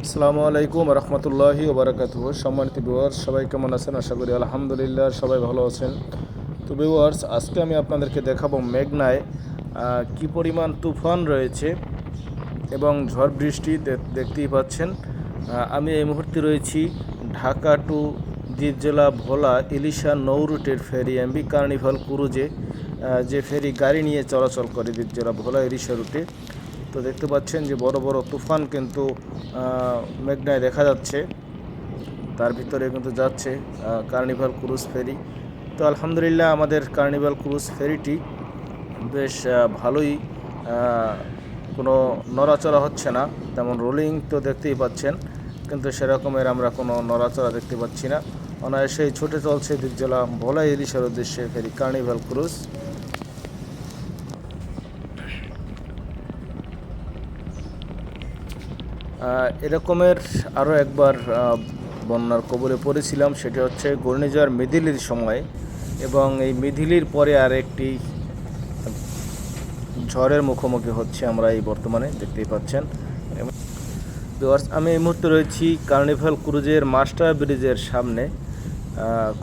আসসালামু আলাইকুম রহমতুল্লাহি ওবরাকাতুহ। সম্মানিত ভিউয়ার্স, সবাই কেমন আছেন? আশা করি আলহামদুলিল্লাহ সবাই ভালো আছেন। তো ভিউয়ার্স, আজকে আমি আপনাদেরকে দেখাবো মেঘনায় কি পরিমাণ তুফান রয়েছে এবং ঝড় বৃষ্টি দেখতেই পাচ্ছেন। আমি এই মুহূর্তে রয়েছি ঢাকা টু দ্বীপ জেলা ভোলা ইলিশা নৌ রুটের ফেরি এমবি কার্নিভাল ক্রুজে, যে ফেরি গাড়ি নিয়ে চলাচল করে দ্বীপ জেলা ভোলা ইলিশা রুটে। তো দেখতে পাচ্ছেন যে বড় বড় তুফান কিন্তু মেঘনায় দেখা যাচ্ছে, তার ভিতরে কিন্তু যাচ্ছে কার্নিভাল ক্রুজ ফেরি। তো আলহামদুলিল্লাহ আমাদের কার্নিভাল ক্রুজ ফেরিটি বেশ ভালোই, কোনো নড়াচড়া হচ্ছে না, তেমন রোলিং তো দেখতেই পাচ্ছেন, কিন্তু সেরকমের আমরা কোনো নড়াচড়া দেখতে পাচ্ছি না। অনায়াসেই ছুটে চলছে দ্বীপ জেলা ভোলা ইলিশার উদ্দেশ্যে ফেরি কার্নিভাল ক্রুজ। এরকমের আরও একবার বন্যার কবলে পড়েছিলাম, সেটা হচ্ছে ঘূর্ণিঝড় মিথিলির সময়, এবং এই মিথিলির পরে আর একটি ঝড়ের মুখোমুখি হচ্ছে আমরা এই বর্তমানে, দেখতেই পাচ্ছেন। আমি এই মুহূর্তে রয়েছি কার্নিভাল ক্রুজের মাস্টার ব্রিজের সামনে।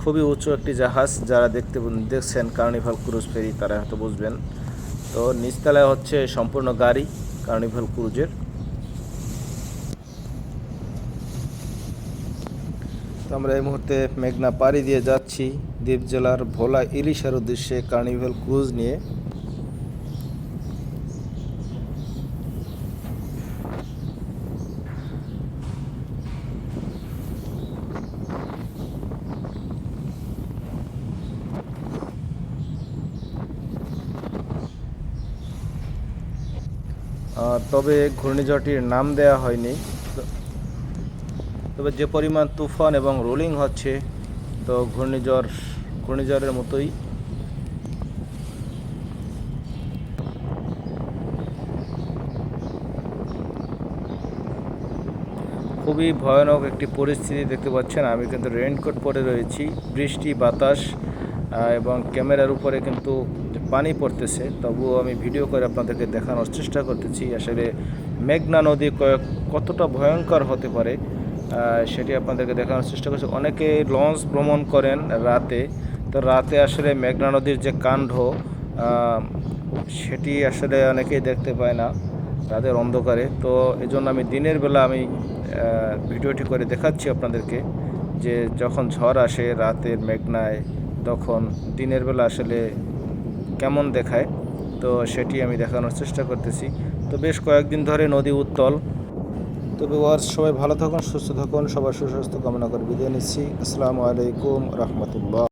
খুবই উঁচু একটি জাহাজ, যারা দেখছেন কার্নিভাল ক্রুজ ফেরি তারা হয়তো বুঝবেন। তো নিচতলায় হচ্ছে সম্পূর্ণ গাড়ি কার্নিভাল ক্রুজের। তো আমরা এই মুহূর্তে মেঘনা পাড়ি দিয়ে যাচ্ছি দ্বীপ জেলার ভোলা ইলিশার উদ্দেশ্যে কার্নিভাল ক্রুজ নিয়ে। তবে ঘূর্ণিঝড়টির নাম দেওয়া হয়নি, তবে যে পরিমাণ তুফান এবং রোলিং হচ্ছে, তো ঘূর্ণিঝড়ের মতোই। খুবই ভয়ানক একটি পরিস্থিতি দেখতে পাচ্ছেন। আমি কিন্তু রেইনকোট পরে রয়েছি, বৃষ্টি বাতাস এবং ক্যামেরার উপরে কিন্তু পানি পড়তেছে, তবুও আমি ভিডিও করে আপনাদেরকে দেখানোর চেষ্টা করতেছি আসলে মেঘনা নদী কতটা ভয়ঙ্কর হতে পারে, সেটি আপনাদেরকে দেখানোর চেষ্টা করছি। অনেকে লঞ্চ ভ্রমণ করেন রাতে, তো রাতে আসলে মেঘনা নদীর যে কাণ্ড সেটি আসলে অনেকেই দেখতে পায় না রাতের অন্ধকারে। তো এজন্য আমি দিনের বেলা ভিডিওটি করে দেখাচ্ছি আপনাদেরকে, যে যখন ঝড় আসে রাতের মেঘনায়, তখন দিনের বেলা আসলে কেমন দেখায়, তো সেটি আমি দেখানোর চেষ্টা করতেছি। তো বেশ কয়েকদিন ধরে নদী উত্তল। তো ভিউয়ার্স, সবাই ভালো থাকুন, সুস্থ থাকুন, সবার সুস্বাস্থ্য কামনা করে বিদায় নিচ্ছি। আসসালামু আলাইকুম রহমতুল্লাহ।